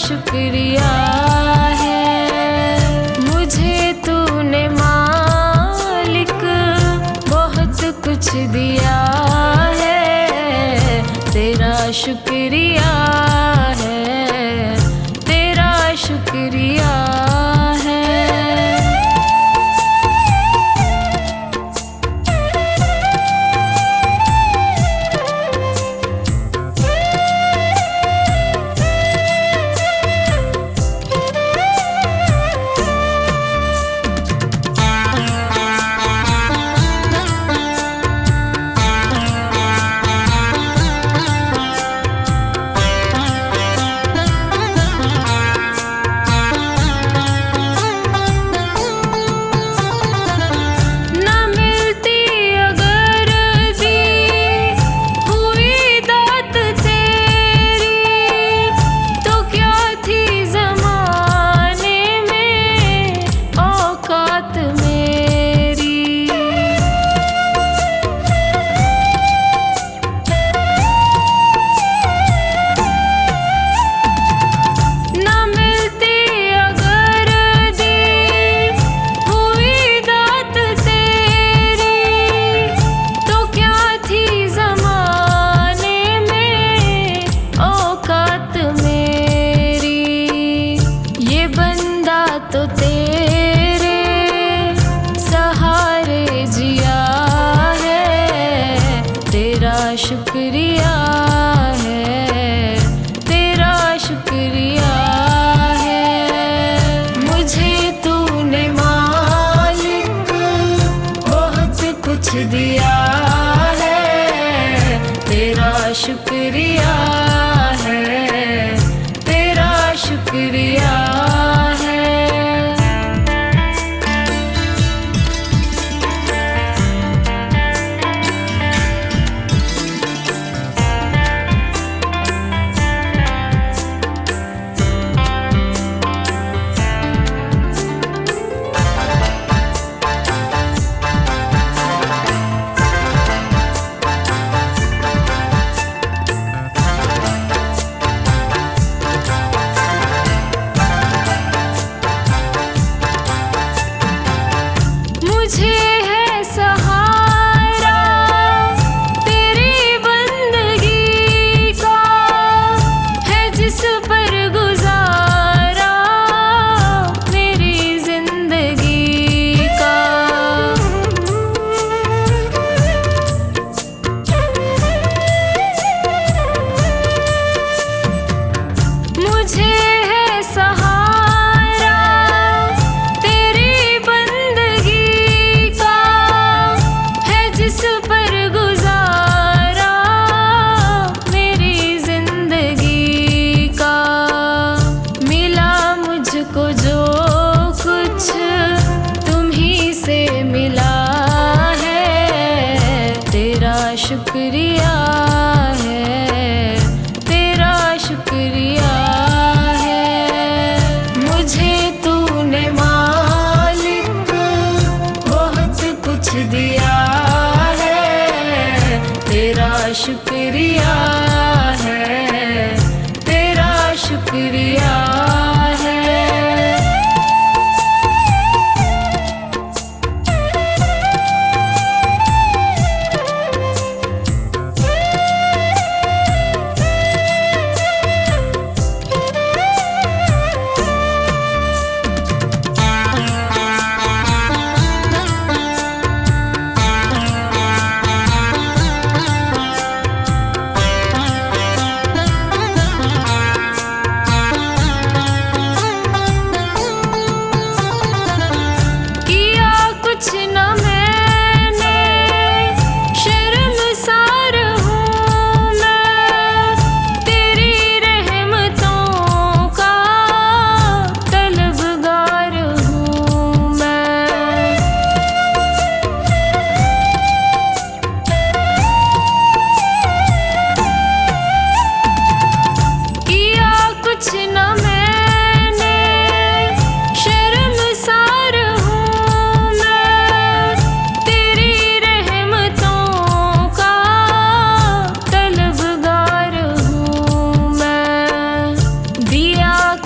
शुक्रिया है। मुझे तूने मालिक बहुत कुछ दिया है, तेरा शुक्रिया है, तेरा शुक्रिया है।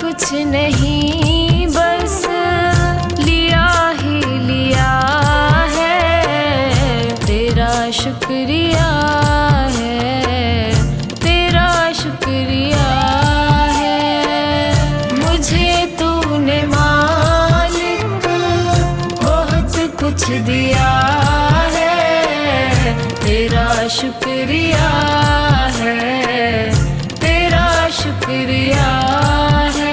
कुछ नहीं, बस लिया ही लिया है। तेरा शुक्रिया है, तेरा शुक्रिया है। मुझे तूने मालिक बहुत कुछ दिया है। तेरा शुक्रिया है, तेरा शुक्रिया है।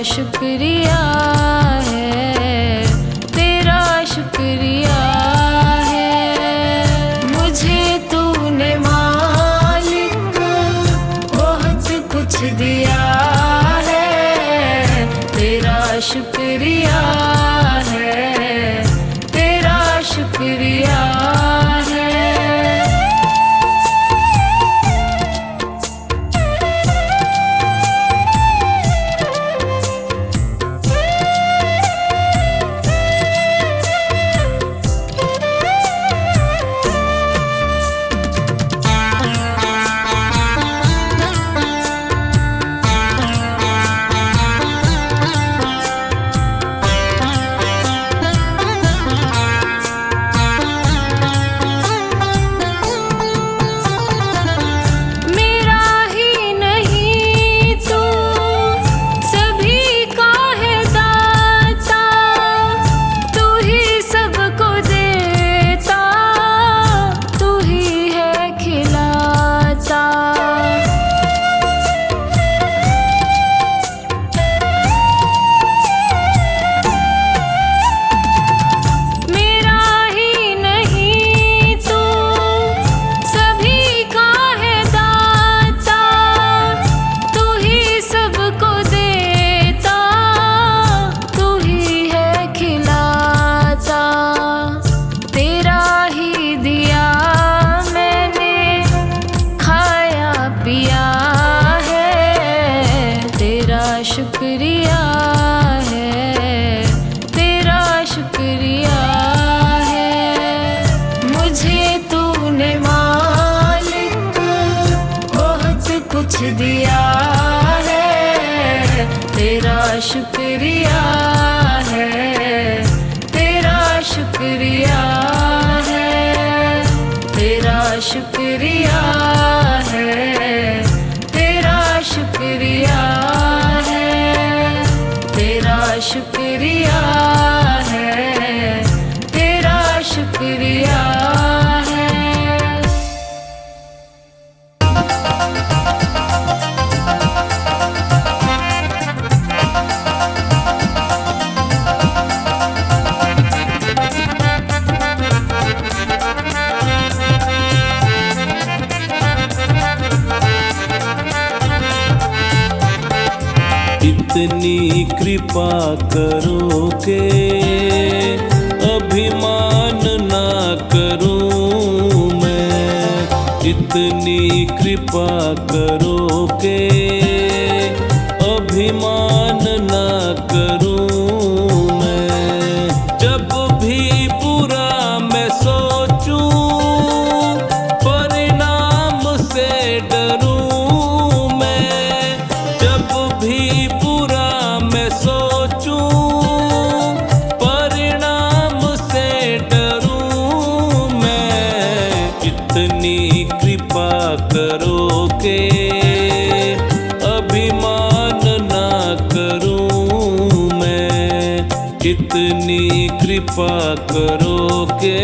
शुक्रिया है, तेरा शुक्रिया है। मुझे तूने मालिक बहुत कुछ दिया है। तेरा शुक्रिया है, तेरा शुक्रिया है। शुक्रिया है, तेरा शुक्रिया है। मुझे तूने मालिक बहुत कुछ दिया है। तेरा शुक्रिया है, तेरा शुक्रिया है। तेरा शुक्रिया है, तेरा शुक्रिया है। तेरा शुक्रिया है, तेरा शुक्रिया है। इतनी कृपा करो के अभिमान ना करूं मैं। इतनी कृपा करो के अभिमान ना करूं मैं। जब भी बुरा मैं सोचूं इतनी कृपा करो के अभिमान ना करूं मैं। इतनी कृपा करो के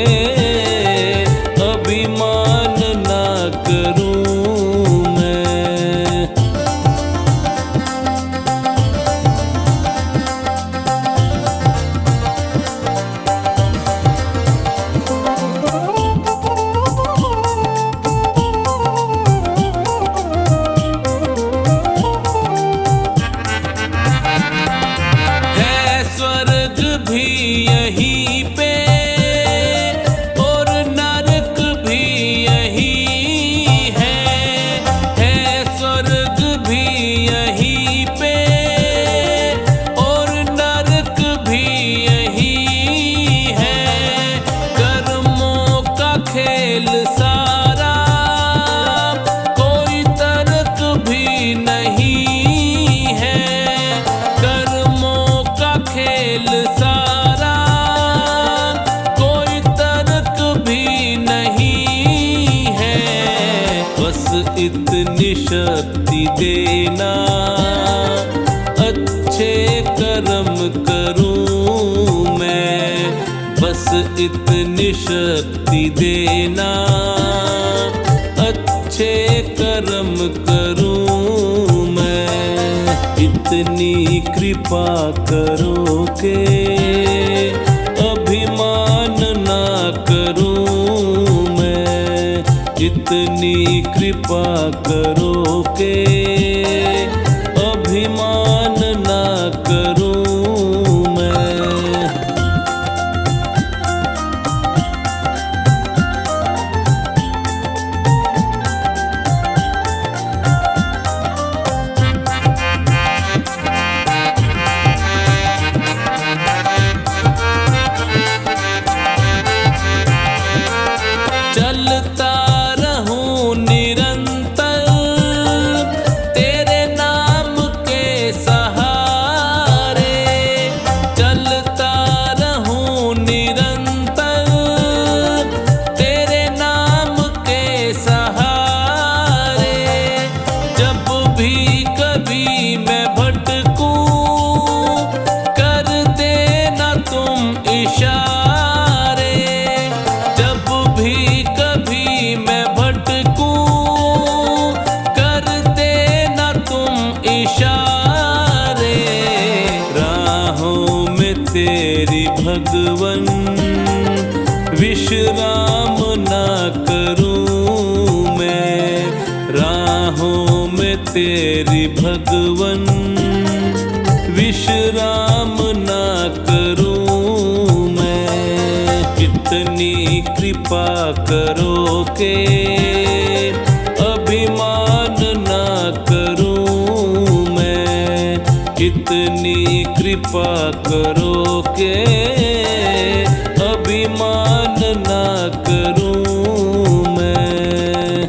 अभिमान ना करूं मैं। भी यहीं पे और नरक भी यहीं है स्वर्ग भी यहीं पे और नरक भी यहीं है। कर्मों का खेल सारा कोई तर्क भी नहीं है। कर्मों का खेल इतनी शक्ति देना अच्छे कर्म करूं मैं। बस इतनी शक्ति देना अच्छे कर्म करूं मैं। इतनी कृपा करो के अभिमान ना करूं मैं। इतनी कृपा करो के अभिमान ना करूं मैं। चलता तेरी भगवन विश्राम ना करूं मैं। राहों में तेरी भगवन विश्राम ना करूं मैं। इतनी कृपा करो के अभिमान ना करूं मैं। इतनी कृपा करो के अभिमान ना करूं मैं।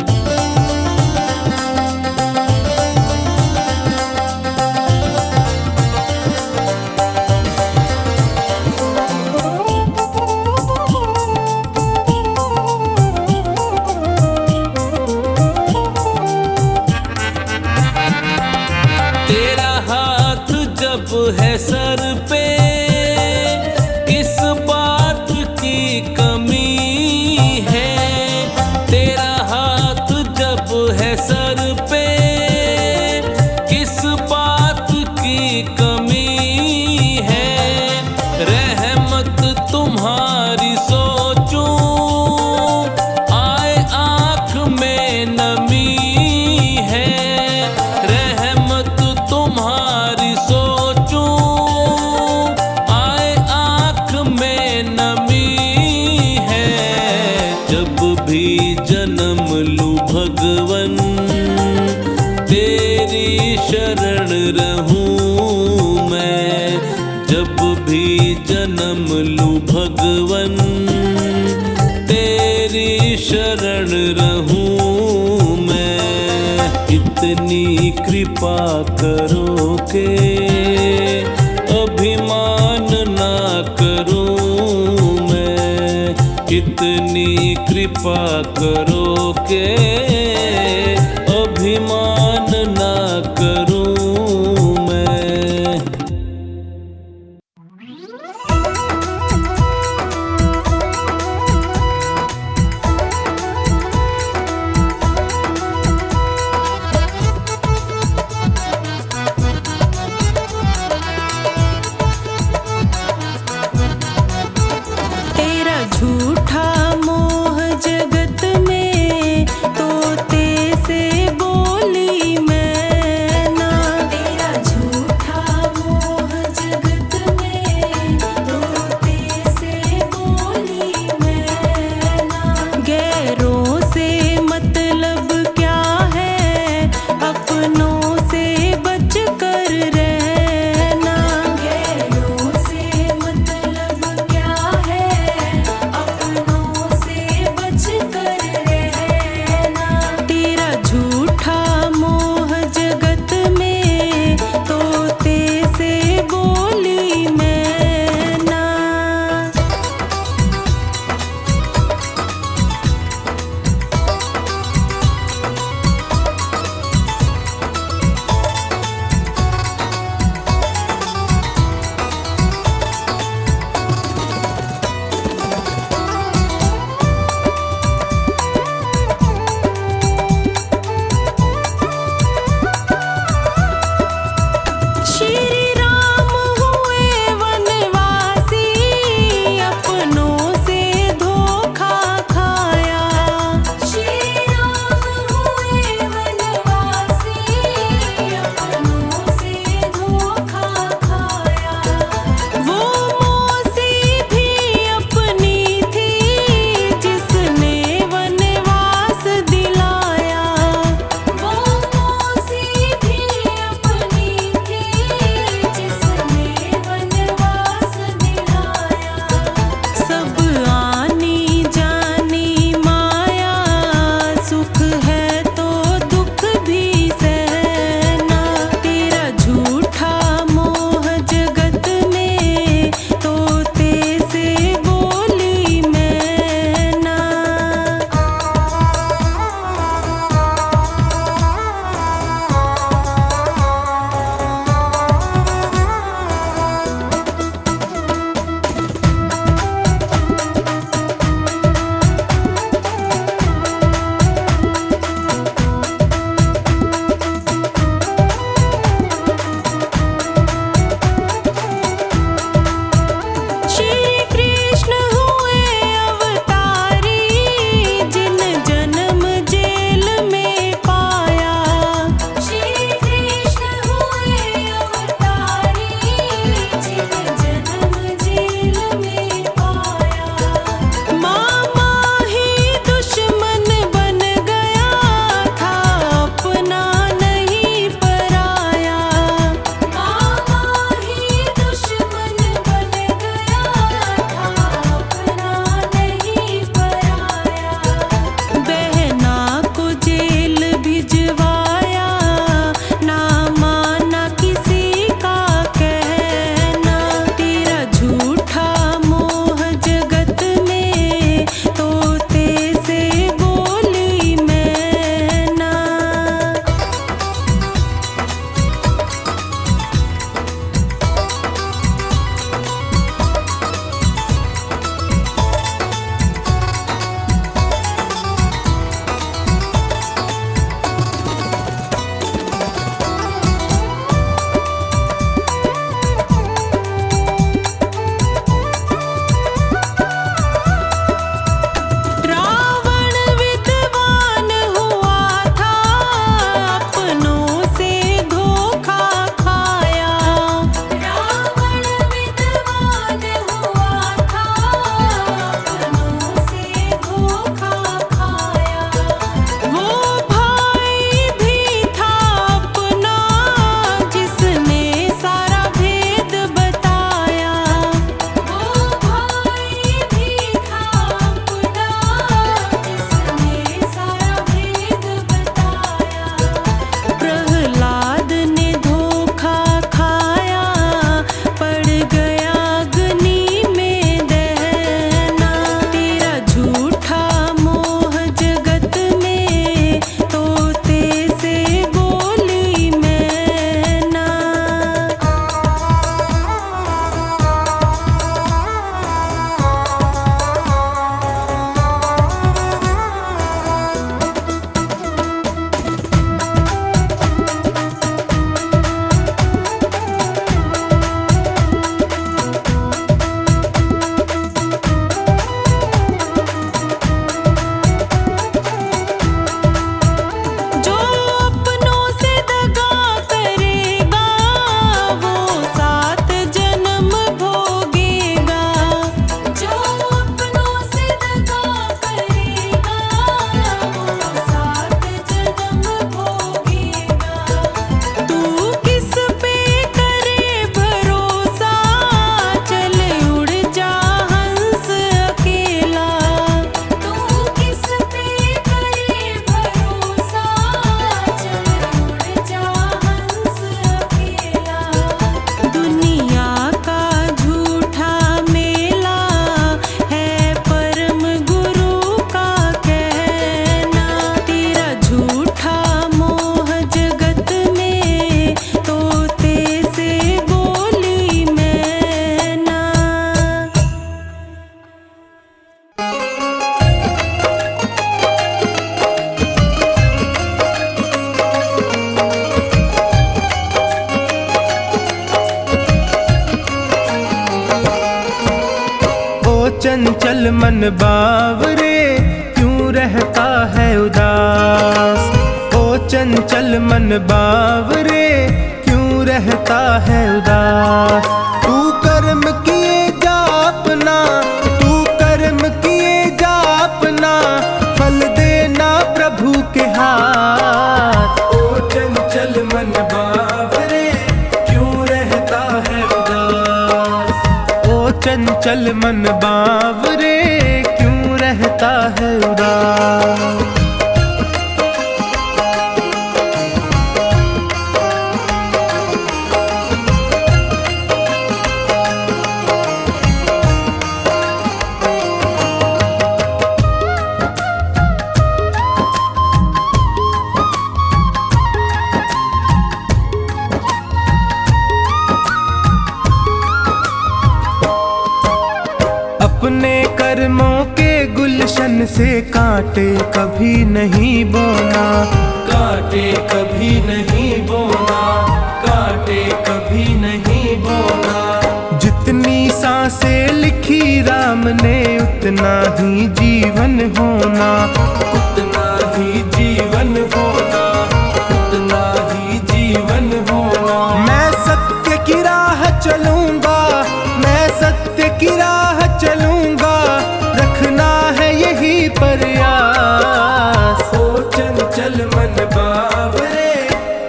तेरा हाथ जब है सर पे किस बात की कमी है। तेरा हाथ जब है सर पे किस बात की कमी है। रहमत तुम्हारी सोचूं आए आँख में नमी है। रहमत तुम्हारी सोचूं आए आँख में नमी है। जब भी जन्म लूं भगवन तेरी शरण रहूं मैं। जब भी जन्म लूं भगवन तेरी शरण रहूं मैं। इतनी कृपा करो के अभिमान ना करूं मैं। इतनी कृपा करो के अभिमान ना करूं मैं। तेरा झूठा मोह जगत में तोते से बोली चंचल मन बावरे क्यों रहता है उदास। ओ चंचल मन बावरे क्यों रहता है उदास। तू कर्म किए जा अपना, तू कर्म किए जा अपना, फल देना प्रभु के हाथ। ओ चंचल मन बावरे क्यों रहता है उदास। ओ चंचल मन बावरे क्यों रहता है उदास। अपने कर्मों के गुलशन से कांटे कभी नहीं बोना, कांटे कभी नहीं बोना, कांटे कभी नहीं बोना। जितनी सांसें लिखी राम ने उतना ही जीवन होना, उतना ही जीवन होना, उतना ही जीवन होना। मैं सत्य की राह चलूंगा, मैं सत्य की राह चलूंगा, रखना है यही प्रयास। ओ चंचल मन बावरे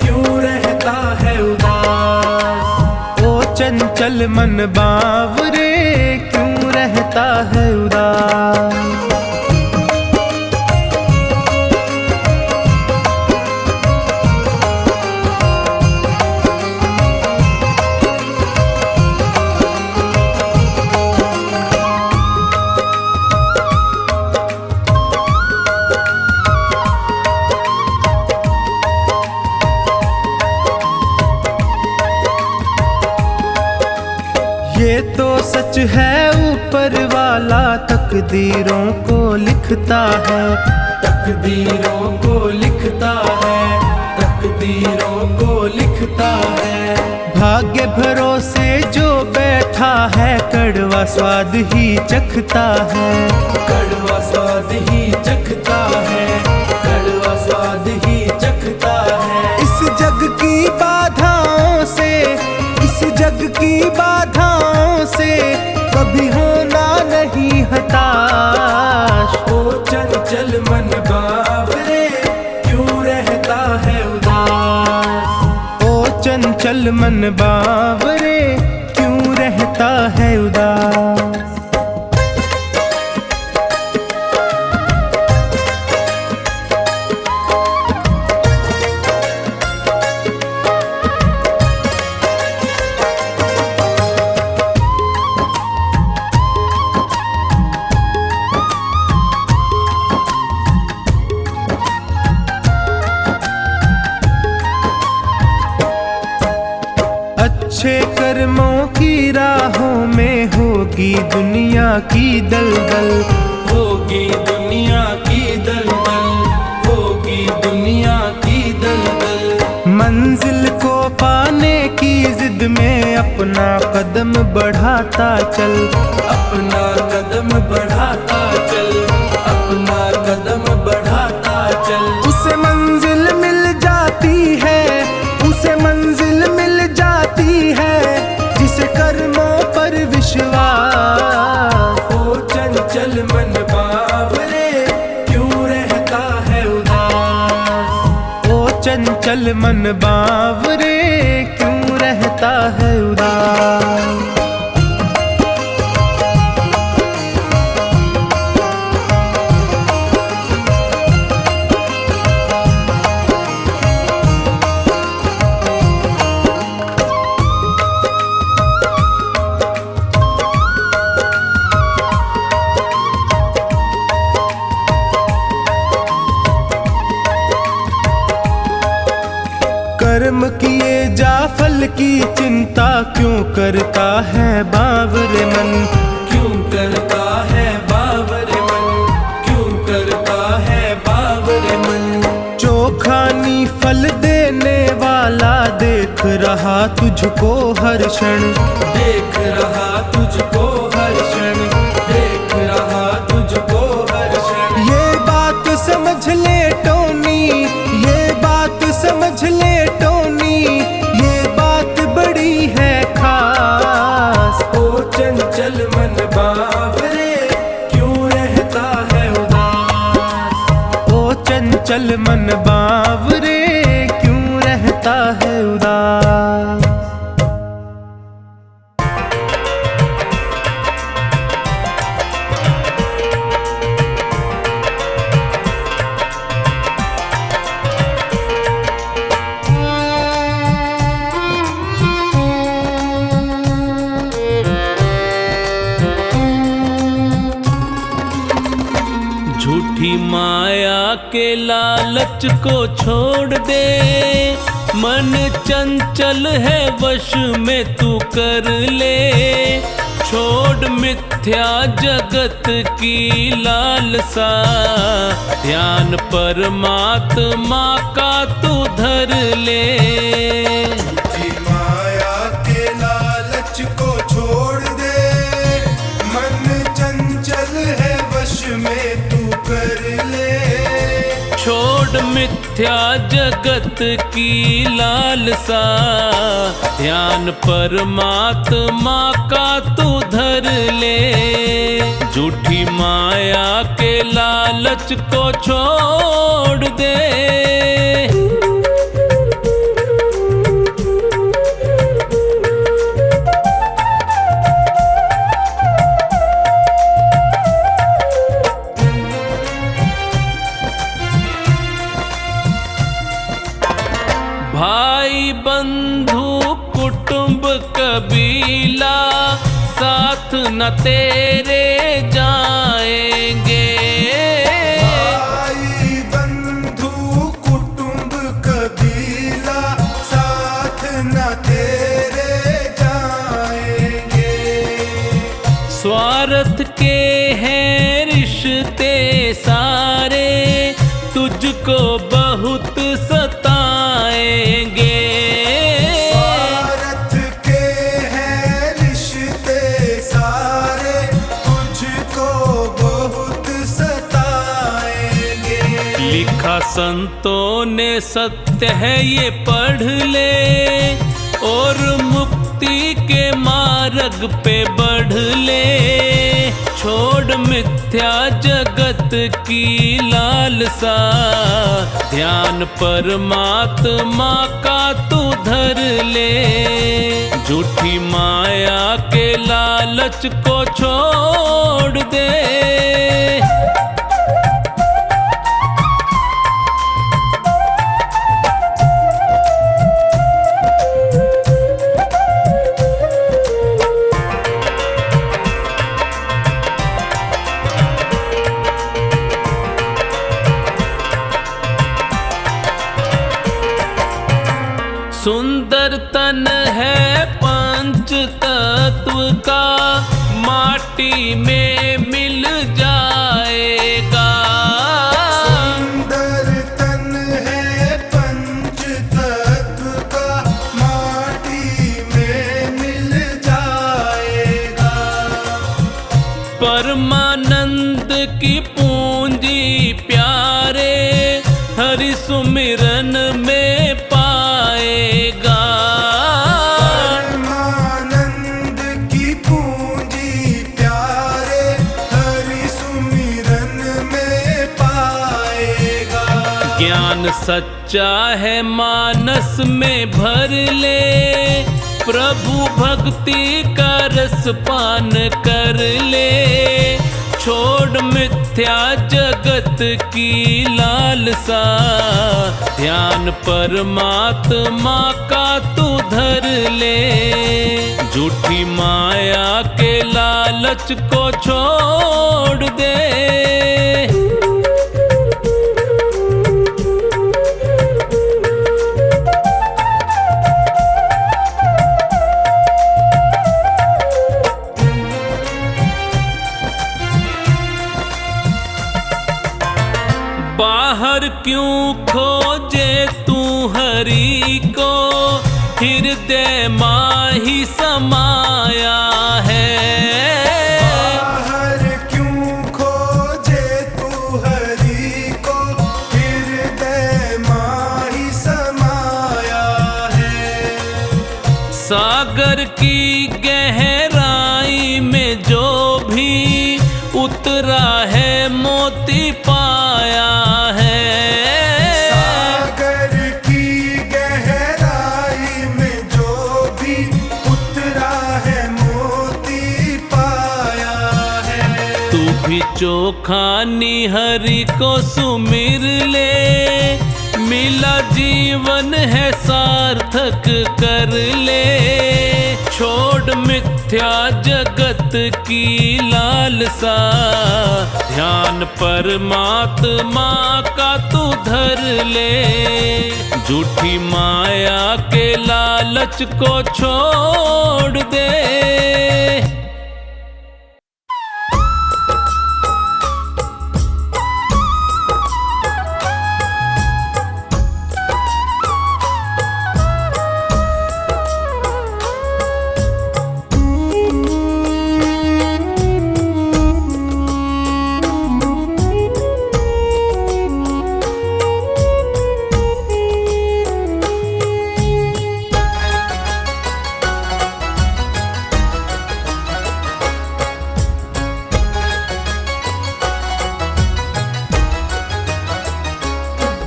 क्यों रहता है उदास। ओ चंचल मन बावरे क्यों रहता है उदास। ये तो सच है ऊपर वाला तकदीरों को लिखता है, तकदीरों को लिखता है, तकदीरों को लिखता है। भाग्य भरोसे जो बैठा है कड़वा स्वाद ही चखता है, कड़वा स्वाद ही चखता है, कड़वा स्वाद ही चखता है। इस जग की बाधाओं से, इस जग की बाधाओं से कभी होना नहीं हताश। ओ चंचल मन बावरे क्यों रहता है उदास। ओ चंचल मन बावरे क्यों रहता है उदास। अच्छे कर्मों की राहों में होगी दुनिया की दलदल, होगी दुनिया की दलदल, होगी दुनिया की दलदल। मंजिल को पाने की जिद में अपना कदम बढ़ाता चल, अपना कदम बढ़ाता चल, अपना कदम बढ़ाता चल। उसे मंजिल मिल जाती है, उसे मंजिल मिल जाती है जिसे कर्मों पर विश्वास। ओ चंचल मन बावरे क्यों रहता है उदास। ओ चंचल मन बावरे क्यों रहता है उदास। कर्म किए जा फल की चिंता क्यों करता है बावरे मन, क्यों करता है बावरे मन, क्यों करता है बावरे मन। चोखानी फल देने वाला देख रहा तुझको हर क्षण, देख रहा तुझको हर क्षण, देख चल मन बावरे, क्यों रहता है उदास। झूठी माया के लालच को छोड़ दे, मन चंचल है वश में तू कर ले। छोड़ मिथ्या जगत की लालसा, ध्यान परमात्मा का तू धर ले। माया के लालच को छोड़ दे, मन चंचल है वश में तू कर ले। छोड़ मिथ्या जगत की लालसा, ध्यान परमात्मा का तू धर ले। झूठी माया के लालच को छोड़ दे। भाई बंधु कुटुंब कबीला, साथ न तेरे जाएंगे। भाई बंधु कुटुंब कबीला, साथ न तेरे जाएंगे। स्वार्थ के हैं रिश्ते सारे, तुझको बहुत सताएंगे। स्वार्थ के हैं रिश्ते सारे, तुझको बहुत सताएंगे। लिखा संतों ने सत्य है ये पढ़ ले, और मुक्ति के मार्ग पे बढ़ ले। छोड़ मिथ्या जगत की लालसा, ध्यान परमात्मा का तू धर ले। झूठी माया के लालच को छोड़ दे। सुंदर तन है पंच तत्व का, माटी में मिल जाएगा। सुंदर तन है पंच तत्व का, माटी में मिल जाएगा। परमानंद की पूंजी प्यारे, हरि सुमिरन में पाएगा। परमानंद की पूंजी प्यारे, हरि सुमिरन में पाएगा। ज्ञान सच्चा है मानस में भर ले, प्रभु भक्ति का रस पान कर ले। छोड़ मिथ्या जगत की लालसा, ध्यान परमात्मा का तू धर ले। झूठी माया के लालच को छोड़ दे। बाहर क्यों खोजे तू हरि को, हृदय माही समाया है। बाहर क्यों खोजे तू हरि को, हृदय माही समाया है। सागर की गहराई में जो भी उतरा है, मोती पाया है। खानी हरि को सुमिर ले, मिला जीवन है सार्थक कर ले। छोड़ मिथ्या जगत की लालसा, ध्यान परमात्मा का तू धर ले। झूठी माया के लालच को छोड़ दे।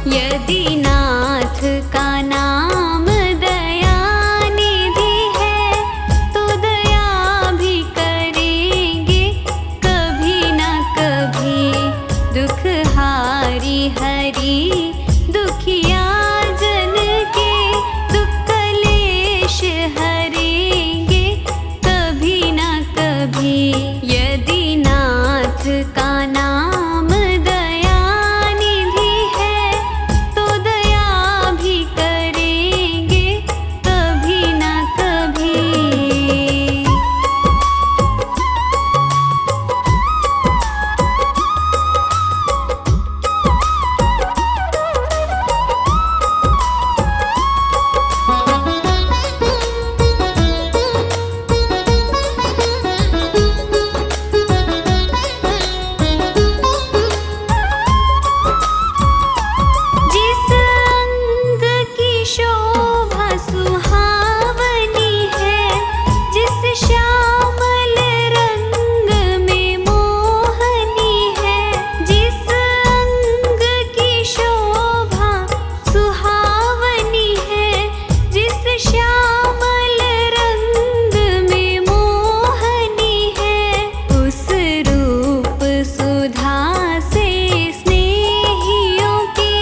यदि नाथ का नाम दया निधि है, तो दया भी करेंगे कभी न कभी। दुख हारी हरि दुखिया जन के, दुख कलेश हरेंगे कभी न कभी। यदि नाथ का नाम दया निधि है, तो दया भी करेंगे कभी न कभी। जिस अंग की शोभा सुहावनी है, जिस श्यामल रंग में मोहनी है। जिस अंग की शोभा सुहावनी है, जिस श्यामल रंग में मोहनी है। उस रूप सुधा से स्नेहियों के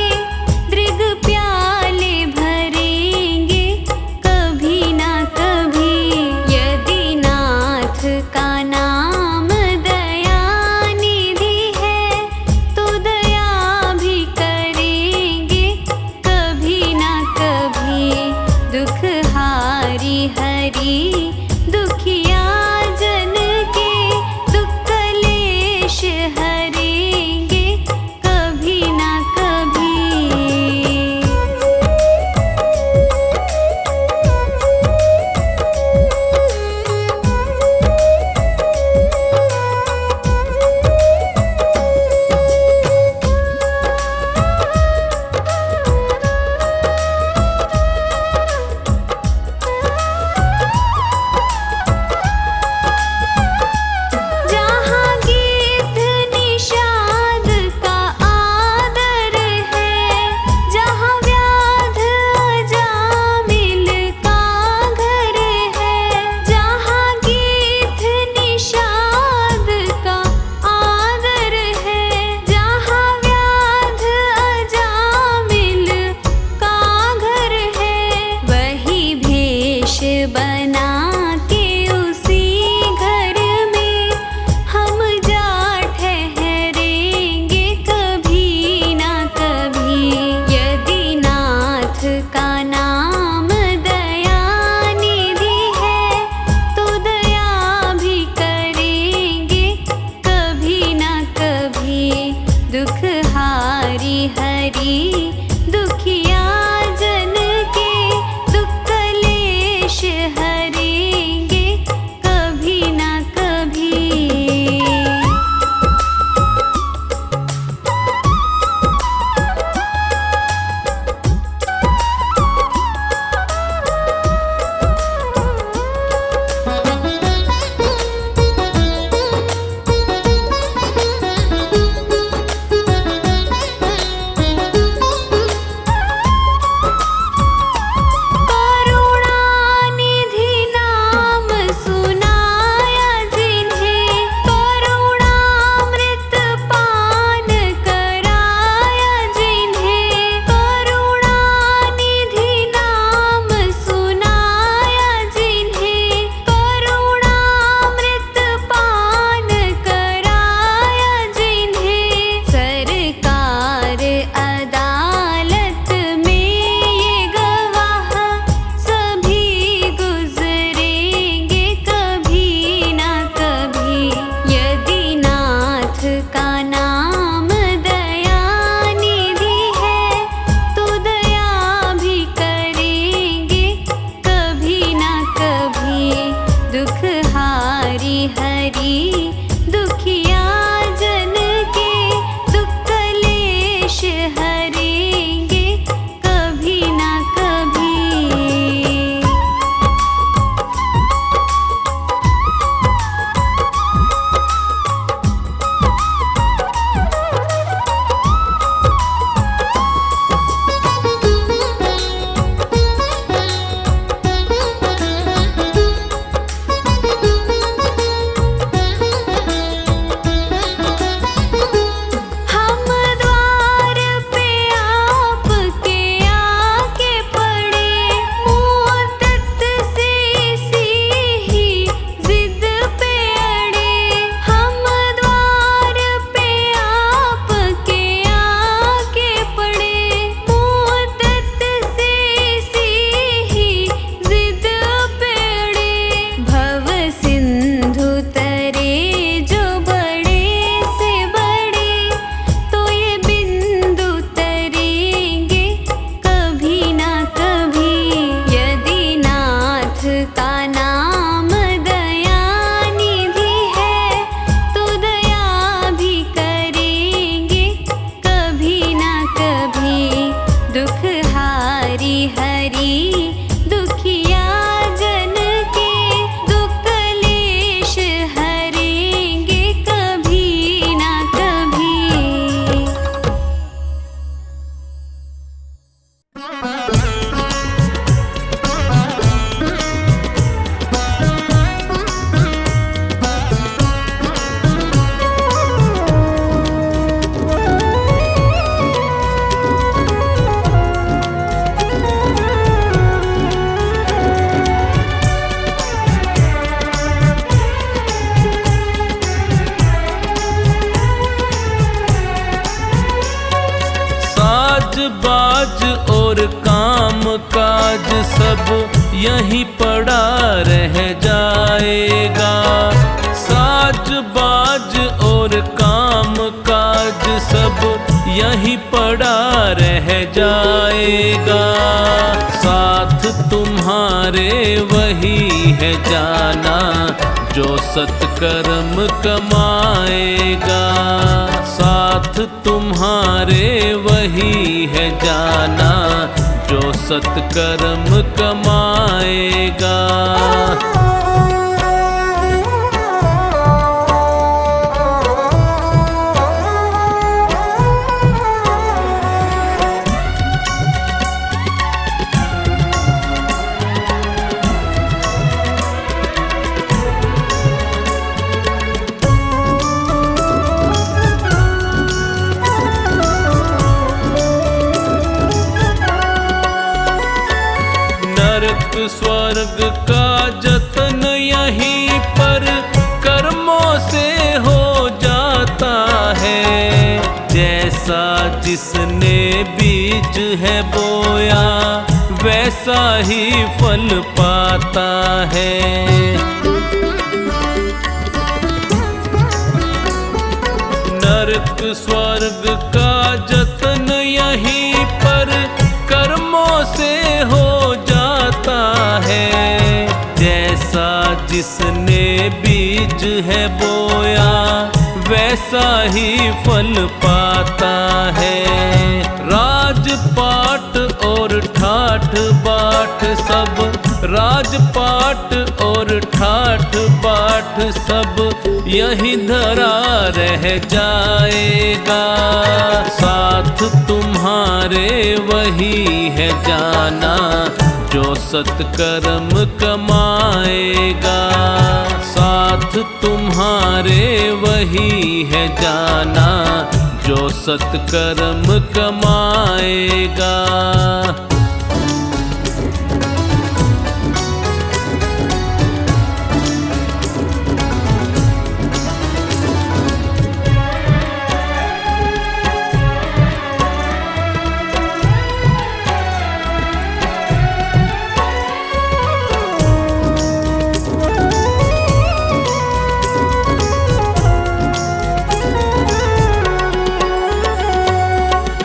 दृग प्याले भरेंगे कभी ना कभी। यदि नाथ का नाम दया निधि है, तो दया भी करेंगे कभी ना कभी। दुख हारी हरि दुखिया जन के, दुख कलेश हरेंगे कभी ना कभी। जहाँ गीत निषाद का आदर है, जहाँ व्याध अजामिल का घर है। जहाँ गीत निषाद का आदर है, जहाँ व्याध अजामिल का घर है। वही भेष बना के उसी घर में हम जा ठहरेंगे कभी ना कभी। यदि नाथ का नाम दया निधि है, तो दया भी करेंगे कभी ना कभी। दुख हारी हरि दुखिया जन के, दुख कलेश हरेंगे कभी ना कभी। बाज और काम काज सब यहीं पड़ा रह जाएगा। साज बाज और काम काज सब यहीं पड़ा रह जाएगा। साथ तुम्हारे वही है जाना जो सत्कर्म कमाएगा। साथ तुम्हारे वही है जाना जो सत्कर्म कमाएगा। स्वर्ग का जतन यहीं पर कर्मों से हो जाता है। जैसा जिसने बीज है बोया वैसा ही फल पाता है। नरक स्वर्ग का जतन यहीं पर कर्मों से हो जाता है। जैसा जिसने बीज है बोया वैसा ही फल पाता है। राजपाट और ठाठ बाट सब, राजपाट और ठाठ बाट सब यहीं धरा रह जाएगा। साथ तुम्हारे वही है जाना जो सत्कर्म कमाएगा। साथ तुम्हारे वही है जाना जो सत्कर्म कमाएगा।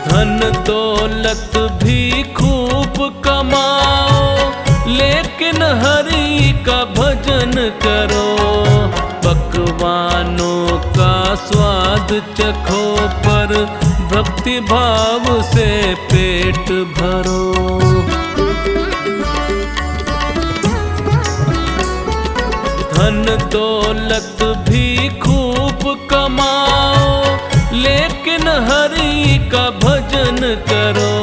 धन दौलत भी खूब कमाओ लेकिन हरि का भजन करो। पकवानों का स्वाद चखो पर भक्ति भाव से पेट भरो। धन दौलत भी खूब कमाओ लेकिन हरि का भजन करो।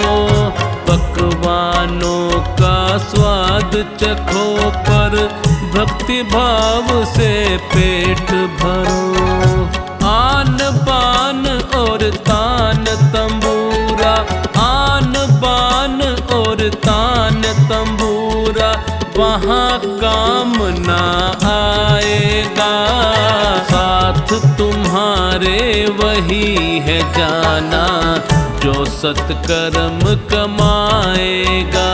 पकवानों का स्वाद चखो पर भक्ति भाव से पेट भरो। आन बान और तान तंबूरा, आन बान और तान तंबूरा वहाँ काम ना आएगा। साथ तुम्हारे वही है जाना जो सत्कर्म कमाएगा।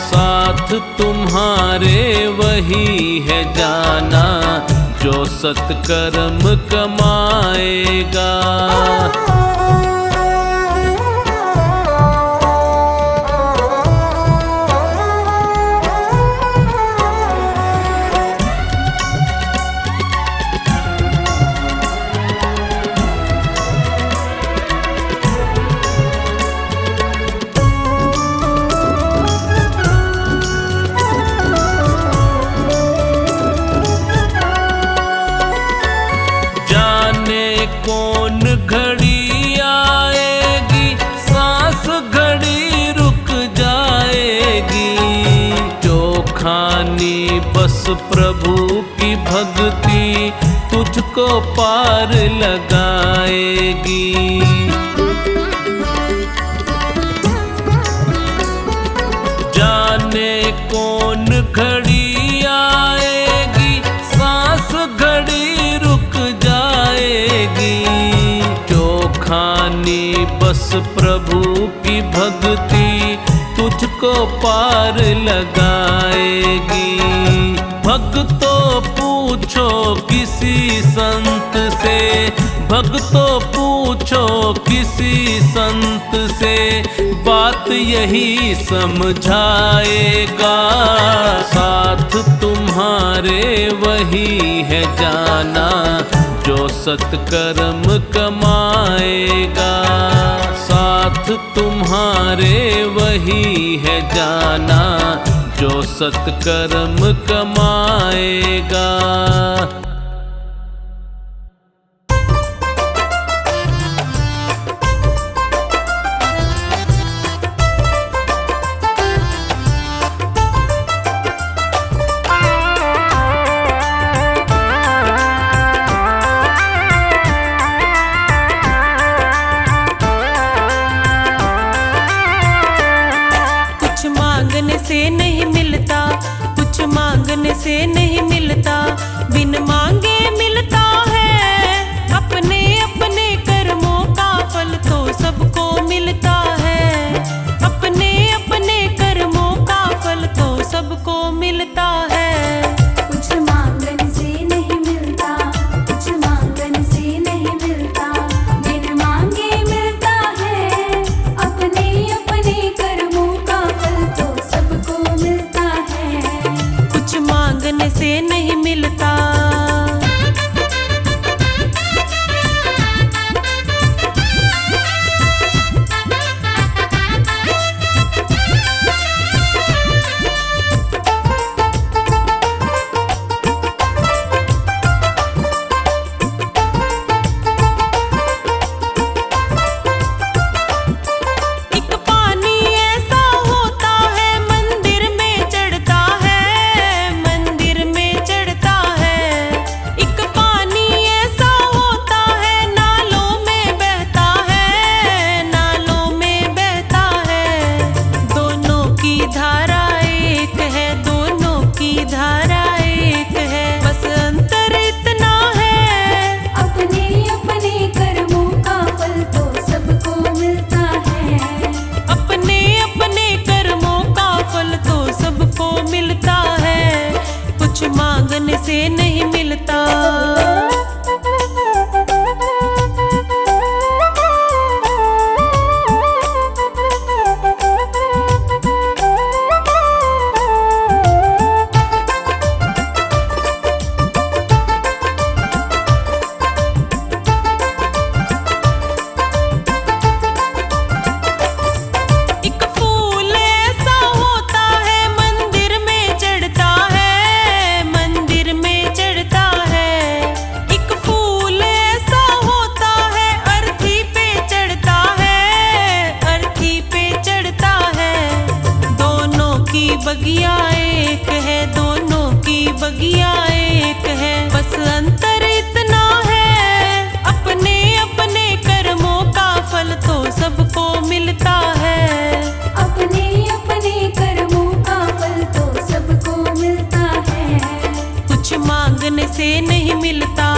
साथ तुम्हारे वही है जाना जो सत्कर्म कमाएगा। कौन घड़ी प्रभु की भक्ति तुझको पार लगाएगी। जाने कौन घड़ी आएगी, सांस घड़ी रुक जाएगी। जो खानी बस प्रभु की भक्ति तुझको पार लगाएगी। भक्तों पूछो किसी संत से, भक्तों पूछो किसी संत से, बात यही समझाएगा। साथ तुम्हारे वही है जाना जो सत्कर्म कमाएगा। साथ तुम्हारे वही है जाना जो सत्कर्म कमाएगा। से नहीं मिलता, कुछ मांगने से नहीं मिलता, बिन मांगे मिलता है। अपने अपने कर्मों का फल तो सबको मिलता है। अपने अपने कर्मों का फल तो सबको मिलता है। कुछ मांगने से नहीं मिलता, कुछ मांगने से नहीं मिलता, बिन मांगे मिलता है। अपने अपने कर्मों का फल तो सबको मिलता है। कुछ मांगने से नहीं मिलता। मांगने से नहीं मिलता। बगिया एक है, दोनों की बगिया एक है, बस अंतर इतना है। अपने अपने कर्मों का फल तो सबको मिलता है। अपने अपने कर्मों का फल तो सबको मिलता है। कुछ मांगने से नहीं मिलता।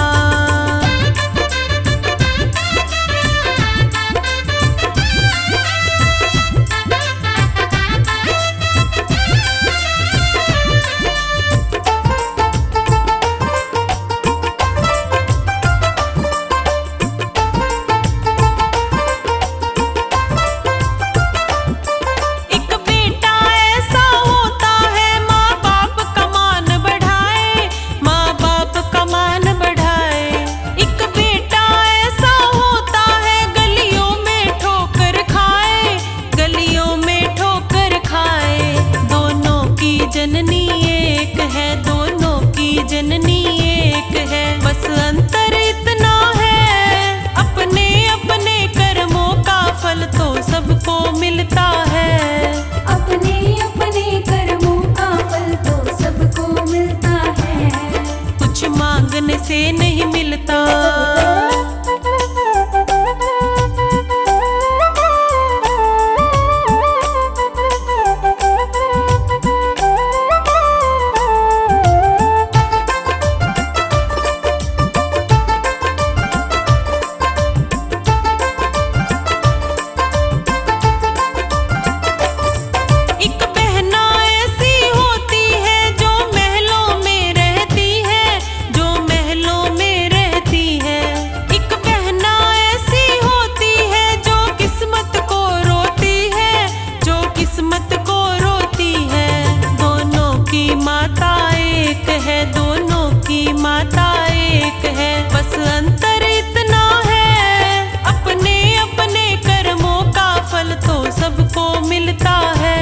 है, बस अंतर इतना है अपने अपने कर्मों का फल तो सबको मिलता है।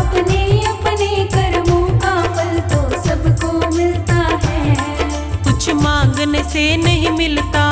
अपने अपने कर्मों का फल तो सबको मिलता है। कुछ मांगने से नहीं मिलता।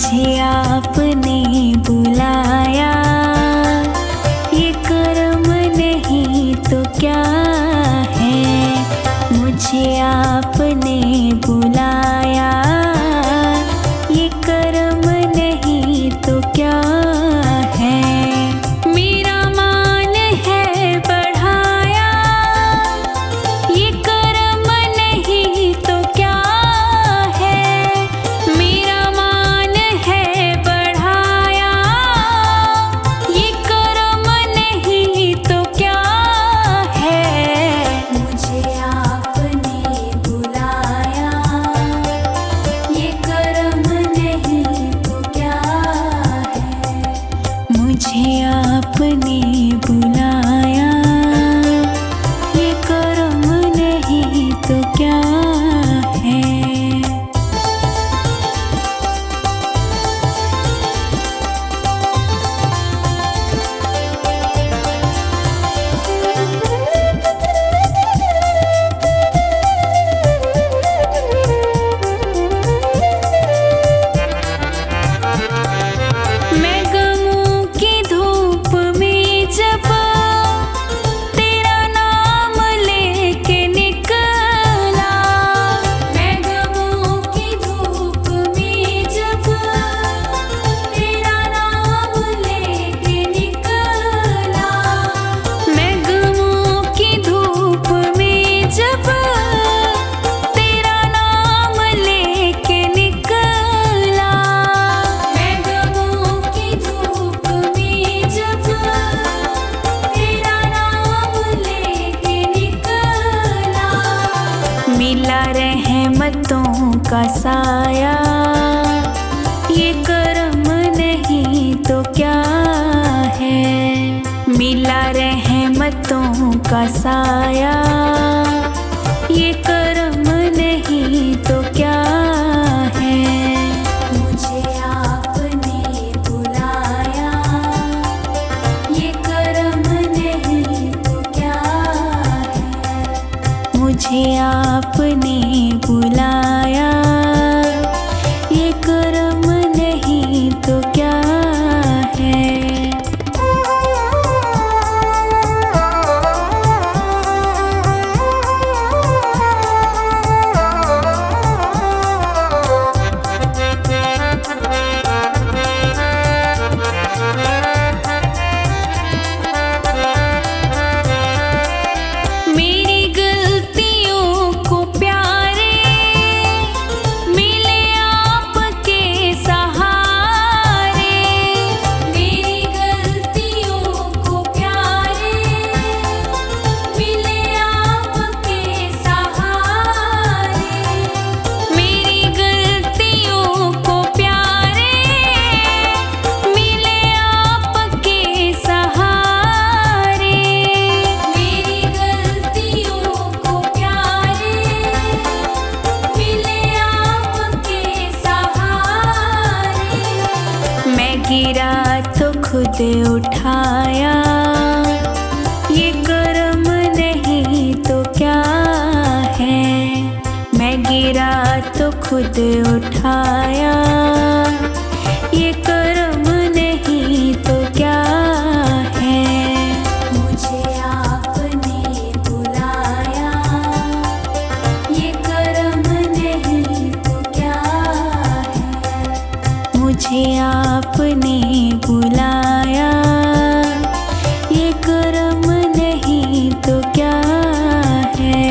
मुझे आपने बुलाया, ये कर्म नहीं तो क्या है। मुझे आपने बुलाया, ये कर्म नहीं तो क्या है। मेरा मान है बढ़ाया, ये कर्म नहीं तो क्या है। मेरा मान है बढ़ाया, ये कर्म नहीं तो क्या है। मुझे आपने बुलाया, ये कर्म नहीं तो क्या है। मुझे आपने बुलाया, ये कर्म नहीं तो क्या है। मैं गमों की धूप में जब तेरा नाम लेके निकला, मैं गमों की धूप में जब तेरा नाम लेके निकला। मैं गमों की धूप में जब तेरा नाम लेके निकला। मैं गमों की धूप में जब तेरा नाम लेके निकला। मिला रहमतों का साया, ये कर्म नहीं तो क्या है। मिला रहमतों का साया, ये कर्म नहीं तो क्या है। मुझे आपने बुलाया, ये कर्म नहीं तो क्या है। मुझे आपने बुलाया, ये कर्म नहीं तो क्या है। मेरी गलतियों को प्यारे मिले आपके सहारे। मेरी गलतियों को प्यारे मिले आपके सहारे। मेरी गलतियों को प्यारे मिले आपके सहारे। मेरी गलतियों को प्यारे मिले आपके सहारे। मैं गिरा तो खुद उठाया, ये कर्म नहीं तो क्या है। मैं गिरा तो खुद उठाया, ये कर्म नहीं तो क्या है। मुझे आपने बुलाया, ये कर्म नहीं तो क्या है। मुझे आपने बुलाया, ये कर्म नहीं तो क्या है।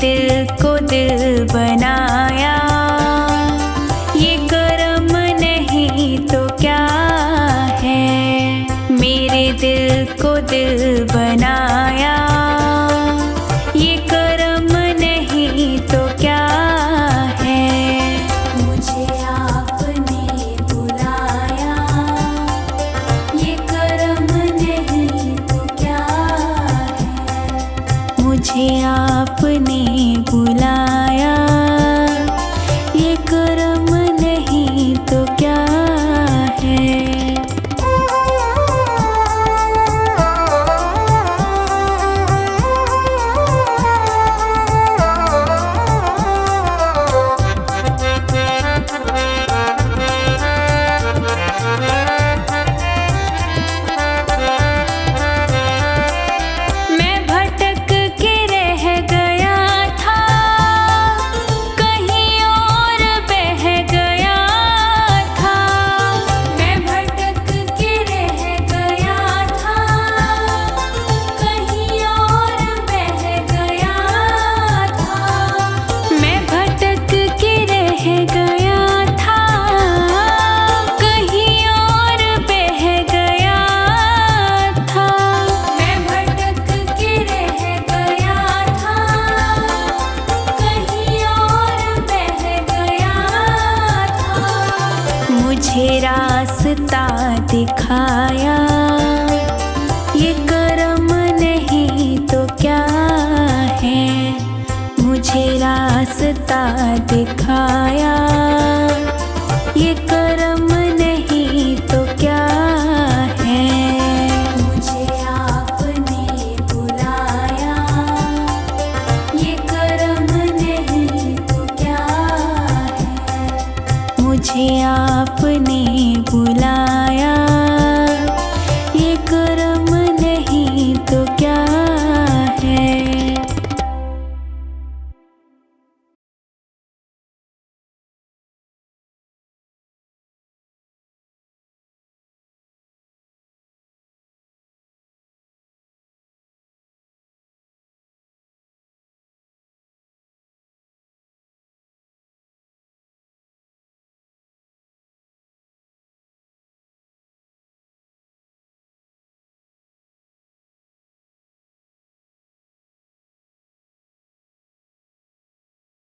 दिल को दिल बनाया, ये कर्म नहीं तो क्या है। मेरे दिल को दिल बनाया, ये कर्म नहीं तो क्या है। मुझे आपने बुलाया, ये कर्म नहीं तो क्या है। मुझे आपने बुलाया, ये कर्म नहीं तो क्या है। मैं भटक के रह गया था, कहीं और बह गया था। मैं भटक के रह गया था, कहीं और बह गया था। मैं भटक के रह गया था, कहीं और बह गया था। मैं भटक के रह गया था, कहीं और बह गया था। मुझे रास्ता दिखाया, ये कर्म नहीं तो क्या है। मुझे रास्ता दिखाया,